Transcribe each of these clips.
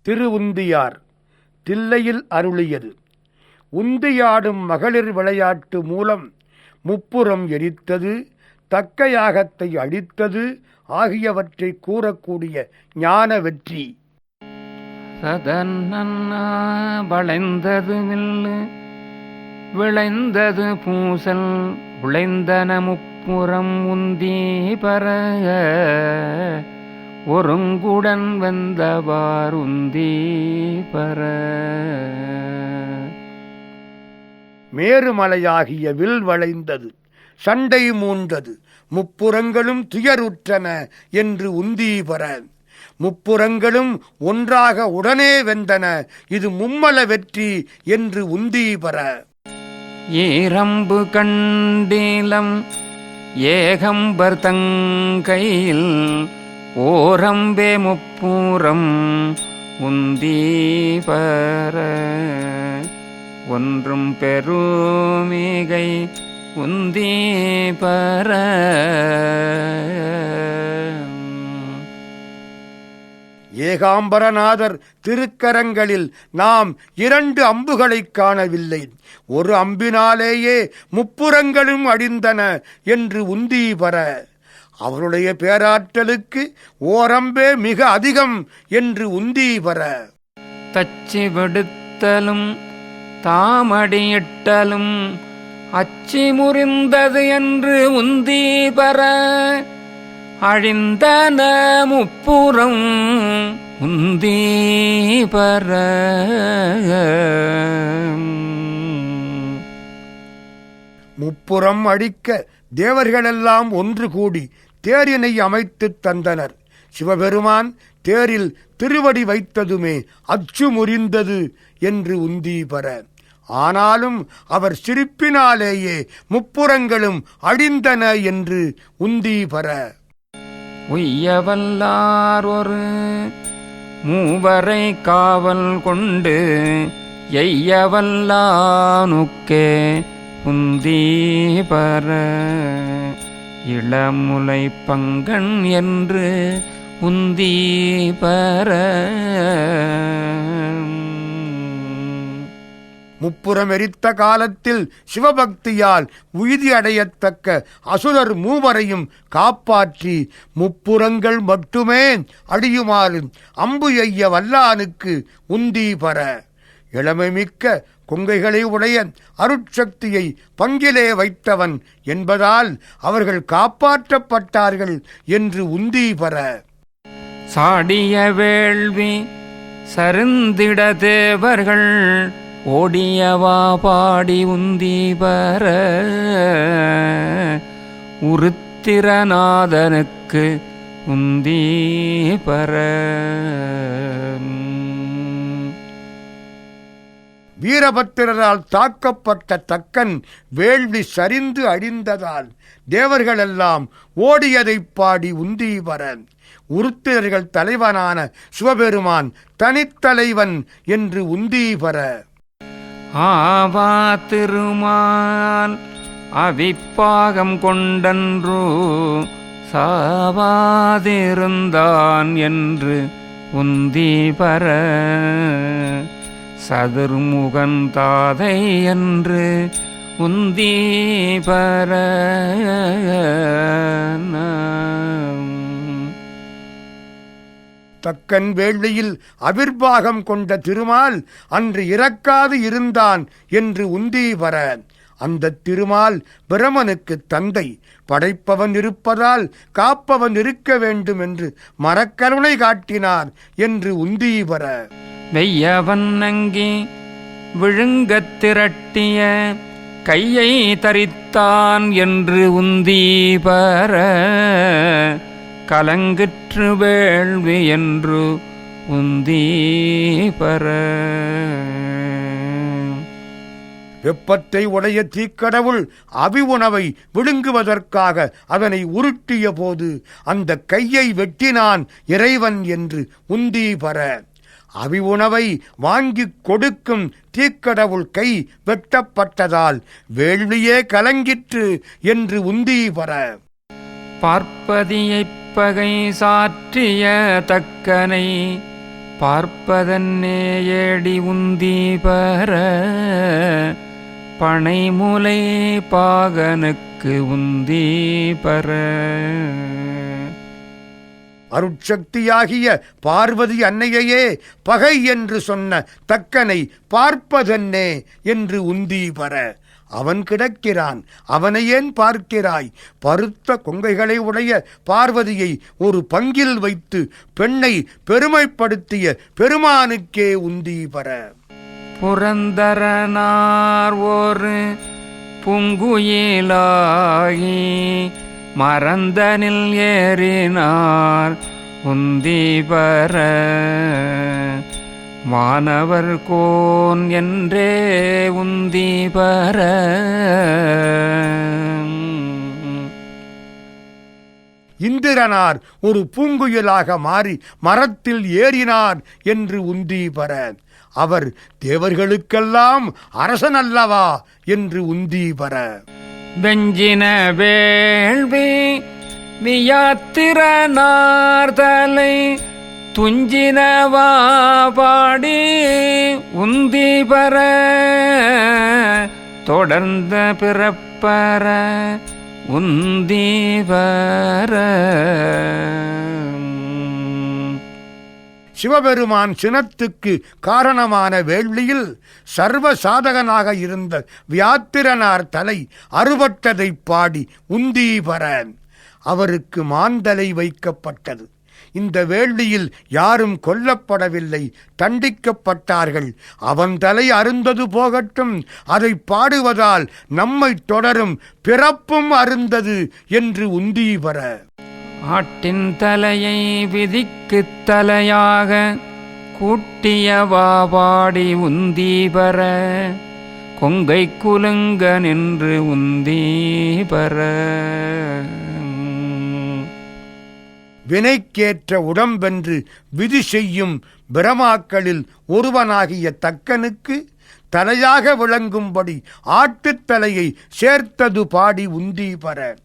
திருவுந்தியார் தில்லையில் அருளியது. உந்தியாடும் மகளிர் விளையாட்டு மூலம் முப்புறம் எரித்தது, தக்க யாகத்தை அழித்தது ஆகியவற்றை கூறக்கூடிய ஞான வெற்றி. வளைந்தது வில்லு விளைந்தது பூசல் விளைந்தன முப்புறம் உந்தி பர ஒருங்குடன் வெந்தவார் உந்தி பர. மேருமலையாகிய வில் வளைந்தது, சண்டை மூண்டது, முப்புறங்களும் துயருற்றன என்று உந்தி பர. முப்புறங்களும் ஒன்றாக உடனே வெந்தன, இது மும்மல வெற்றி என்று உந்தி பர. ஏரம்பு கண்டீலம் ஏகம்பர் தங்கையில் ஓரம்பே முப்புறம் உந்தி பர. ஒன்றும் பெருமிகை உந்தி பர. ஏகாம்பரநாதர் திருக்கரங்களில் நாம் 2 அம்புகளைக் காணவில்லை, ஒரு அம்பினாலேயே முப்புறங்களும் அடிந்தன என்று உந்தி பர. அவருடைய பேராற்றலுக்கு ஓரம்பே மிக அதிகம் என்று உந்தி பர. தச்சி விடுத்தலும் தாமடியிட்டலும் அச்சி முறிந்தது என்று உந்தி பர. அழிந்தன முப்புறம் உந்தி பர. முப்புறம் அடிக்க தேவர்களெல்லாம் ஒன்று கூடி தேரினை அமைத்துத் தந்தனர். சிவபெருமான் தேரில் திருவடி வைத்ததுமே அச்சு முறிந்தது என்று உந்தி பர. ஆனாலும் அவர் சிரிப்பினாலேயே முப்புறங்களும் அழிந்தன என்று உந்தி பர. உய்யவல்லார் ஒரு மூவரை காவல் கொண்டு எய்யவல்லானுக்கே உந்தி பர. இளமுலை பங்கன் என்று உந்தி பர. முப்புறம் எரித்த காலத்தில் சிவபக்தியால் உய்தி அடையத்தக்க அசுரர் மூவரையும் காப்பாற்றி முப்புறங்கள் மட்டுமே அடியுமாறு அம்பு எய்ய வல்லானுக்கு உந்தி பர. இளமை மிக்க கொங்கைகளை உடைய அருட்சக்தியை பங்கிலே வைத்தவன் என்பதால் அவர்கள் காப்பாற்றப்பட்டார்கள் என்று உந்தி பர. சாடிய வேள்வி சருந்திட தேவர்கள் ஓடியவா பாடி உந்தி பர. உருத்திரநாதனுக்கு உந்தி பர. வீரபத்திரரால் தாக்கப்பட்ட தக்கன் வேள்வி சரிந்து அழிந்ததால் தேவர்களெல்லாம் ஓடியதைப் பாடி உந்தி பர. உருத்திரர்கள் தலைவனான சிவபெருமான் தனித்தலைவன் என்று உந்தி பர. ஆவா திருமால் அவிப்பாகம் கொண்டன்றோ சாவாதிருந்தான் என்று உந்தி பர. சதுர்முகன் தாதை என்று உந்தி பர. தக்கன் வேள்வியில் அவிர்வாகம் கொண்ட திருமால் அன்று இறக்காது இருந்தான் என்று உந்தி பர. அந்த திருமால் பிரமனுக்கு தந்தை, படைப்பவன் இருப்பதால் காப்பவன் இருக்க வேண்டும் என்று மரக்கருணை காட்டினார் என்று உந்தி பர. வெய்யவன் அங்கி விழுங்கத் திரட்டிய கையை தரித்தான் என்று உந்தி பர. கலங்கிற்று வேள்வி என்று உந்தி பர. வெப்பத்தை உடைய தீக்கடவுள் அவி உணவை விழுங்குவதற்காக அதனை உருட்டிய போது அந்த கையை வெட்டினான் இறைவன் என்று உந்தி பர. அவி உணவை வாங்கிக் கொடுக்கும் தீக்கடவுள் கை வெட்டப்பட்டதால் வேள்வியே கலங்கிற்று என்று உந்தி பர. பார்ப்பதியைப் பகை சாற்றிய தக்கனை பார்ப்பதன்னே ஏடி உந்தி பர பனைமுலை பாகனுக்கு உந்தி பர. அருட்சக்தியாகிய பார்வதி அன்னையையே பகை என்று சொன்ன தக்கனை பார்ப்பதென்னே என்று உந்தி பர. அவன் கிடக்கிறான், அவனை ஏன் பார்க்கிறாய்? பருத்த கொங்கைகளை உடைய பார்வதியை ஒரு பங்கில் வைத்து பெண்ணை பெருமைப்படுத்திய பெருமானுக்கே உந்தி பர. புரந்தரனார் ஒரு பூங்குயிலாகி மறந்தனில் ஏறினார் உந்தி பர. வானவர் கோன் என்றே உந்தி பர. இந்திரனார் ஒரு பூங்குயிலாக மாறி மரத்தில் ஏறினார் என்று உந்தி பர. அவர் தேவர்களுக்கெல்லாம் அரசன் அல்லவா என்று உந்தி பர. வெஞ்சின வேள்வி வியாத்திரனார் தலை துஞ்சினவா பாடி உந்தி பர. தொடர்ந்த பிறப்பர உந்தி பர. சிவபெருமான் சினத்துக்கு காரணமான வேள்வியில் சர்வ சாதகனாக இருந்த வியாத்திரனார் தலை அறுபட்டதைப் பாடி உந்தி பர. அவருக்கு மாந்தலை வைக்கப்பட்டது. இந்த வேள்வியில் யாரும் கொல்லப்படவில்லை, தண்டிக்கப்பட்டார்கள். அவன் தலை அருந்தது போகட்டும், அதை பாடுவதால் நம்மை தொடரும் பிறப்பும் அருந்தது என்று உந்தி பர. ஆட்டின் தலையை விதிக்குத் தலையாக கூட்டியவா பாடி உந்தி பர. கொங்கை குலுங்க நின்று உந்தி பர. வினைக்கேற்ற உடம்பென்று விதி செய்யும் பிரமாக்களில் ஒருவனாகிய தக்கனுக்கு தலையாக விளங்கும்படி ஆட்டுத்தலையை சேர்த்தது பாடி உந்தி பர.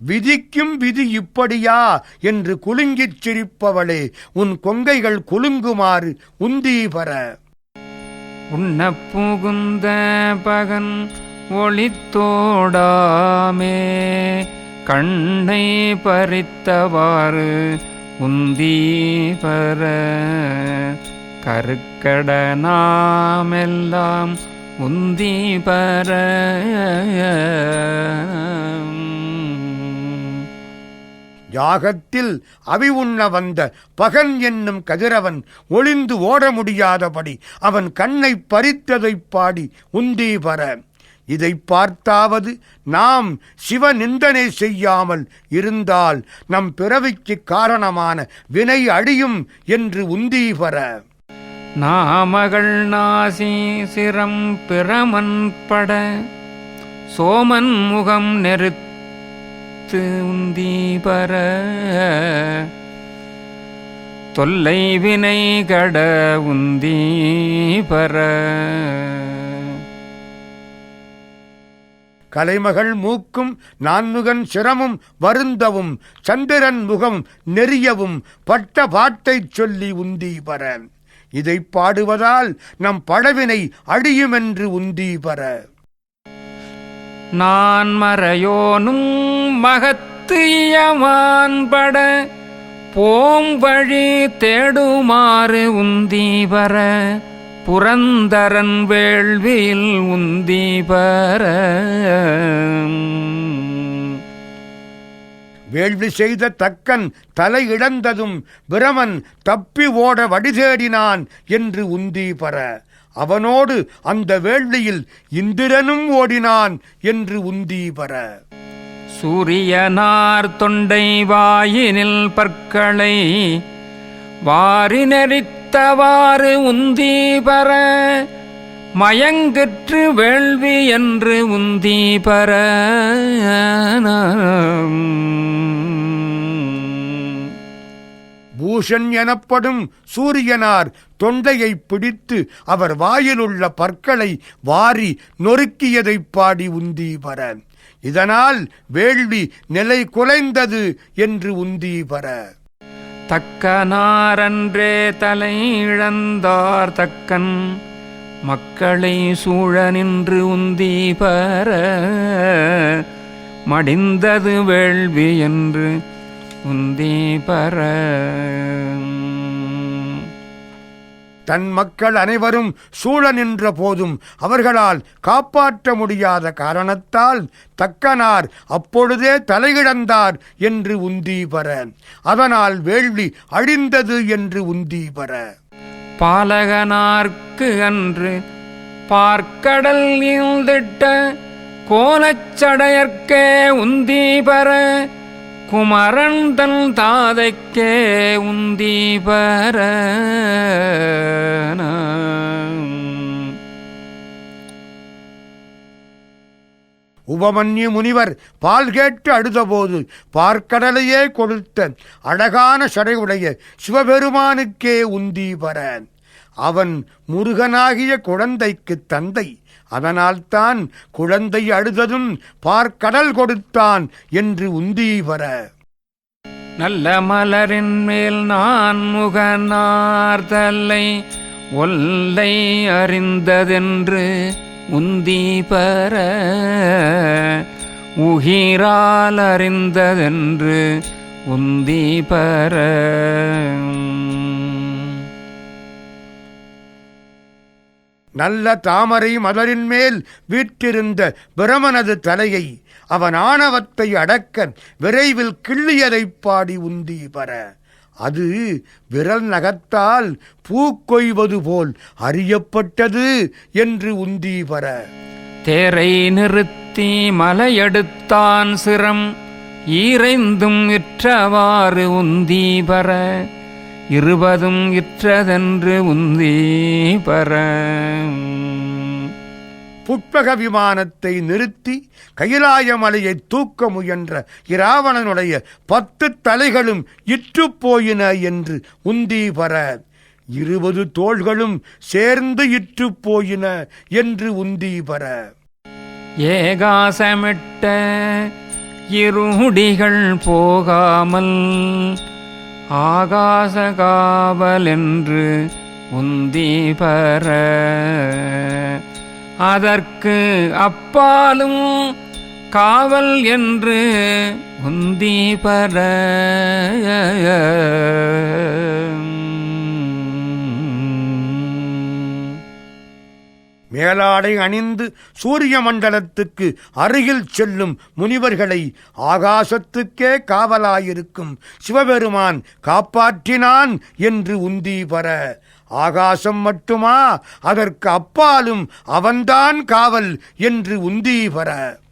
விதிக்கும் விதி இப்படியா என்று குலுங்கிச் சிரிப்பவளே, உன் கொங்கைகள் குலுங்குமாறு உந்தி பர. உண்ண புகுந்த பகன் ஒளித்தோடாமே கண்ணை பறித்தவாறு உந்தி பர. கருக்கட நாமெல்லாம் உந்தி பர. யாகத்தில் அவி உண்ண வந்த பகன் என்னும் கதிரவன் ஒளிந்து ஓட முடியாதபடி அவன் கண்ணை பறித்ததைப் பாடி உந்தி பர. இதை பார்த்தாவது நாம் சிவ நிந்தனை செய்யாமல் இருந்தால் நம் பிறவிக்கு காரணமான வினை அழியும் என்று உந்தி பர. நாமகள் நாசி சிரம் பிரமன் பட சோமன் முகம் நெருத்து உந்தி பர. தொல்லை வினை கட உந்தி பர. கலைமகள் மூக்கும் நான்முகன் சிரமும் வருந்தவும் சந்திரன் முகம் நெறியவும் பட்ட பாட்டைச் சொல்லி உந்தி பர. இதை பாடுவதால் நம் பழவினை அழியுமென்று உந்தி பர. நான் மறையோனும் மகத்து இயமான் பட போம் வழி தேடுமாறு உந்தி பர. புரந்தரன் வேள்வியில் உந்தி பர. வேள்வி செய்த தக்கன் தலை இழந்ததும் பிரமன் தப்பி ஓட வடிதேடினான் என்று உந்தி பர. அவனோடு அந்த வேள்வியில் இந்திரனும் ஓடினான் என்று உந்தி பர. சூரியனார் தொண்டை வாயினில் பற்களை வாரி நெறித்தவாறு உந்தி பர. மயங்கற்று வேள்வி என்று உந்தி பர. பூஷன் எனப்படும் சூரியனார் தொண்டையை பிடித்து அவர் வாயிலுள்ள பற்களை வாரி நொறுக்கியதைப் பாடி உந்தி பர. இதனால் வேள்வி நிலை குலைந்தது என்று உந்தி பர. தக்கனாரன்றே தலை இழந்தார் தக்கன் மக்களை சூழ நின்று உந்தி பர மடிந்தது வேள்வி என்று உந்தி பர. தன் மக்கள் அனைவரும் சூழ நின்ற போதும் அவர்களால் காப்பாற்ற முடியாத காரணத்தால் தக்கனார் அப்பொழுதே தலையிழந்தார் என்று உந்தி பர. அதனால் வேள்வி அழிந்தது என்று உந்தி பர. பாலகனார்க்கு அன்று பார்க்கடல் நீழ்ந்திட்ட கோலச்சடையற்கே உந்தி பர குமரன் தன் தாதைக்கே உந்தி பர. உபமன்யு முனிவர் பால் கேட்டு அழுதபோது பார்க்கடலையே கொடுத்த அழகான சடையுடைய சிவபெருமானுக்கே உந்தி பர. அவன் முருகனாகிய குழந்தைக்கு தந்தை. அதனால்தான் குழந்தை அழுததும் பார்க்கடல் கொடுத்தான் என்று உந்தி பர. நல்ல மலரின் மேல் நான் முகனார்தலை ஒல்லை அறிந்ததென்று உந்தி பர உகிரால் அறிந்ததென்று உந்தி பர. நல்ல தாமரை மலரின் மேல் வீற்றிருந்த பிரமனது தலையை அவன் ஆணவத்தை அடக்க விரைவில் கிள்ளியதைப் பாடி உந்தி பர. அது விரல் நகத்தால் பூக்கொய்வது போல் அறியப்பட்டது என்று உந்தி பர. தேரை நிறுத்தி மலையெடுத்தான் சிரம் ஈரைந்தும் இற்றவாறு உந்தி பர 20 இற்றதென்று உந்தி பர. புட்பக விமானத்தை நிறுத்தி கைலாய மலையை தூக்க முயன்ற இராவணனுடைய 10 தலைகளும் இற்றுப் போயின என்று உந்தி பர. 20 தோள்களும் சேர்ந்து இற்றுப் போயின என்று உந்தி பர. ஏகாசமிட்ட இருடிகள் போகாமல் ஆகாச காவல் என்று உந்தி பர. அதற்கு அப்பாலும் காவல் என்று உந்தி பர. மேலாடை அணிந்து சூரிய மண்டலத்துக்கு அருகில் செல்லும் முனிவர்களை ஆகாசத்துக்கே காவலாயிருக்கும் சிவபெருமான் காப்பாற்றினான் என்று உந்தி பர. ஆகாசம் மட்டுமா, அதற்கு அப்பாலும் அவன்தான் காவல் என்று உந்தி பர.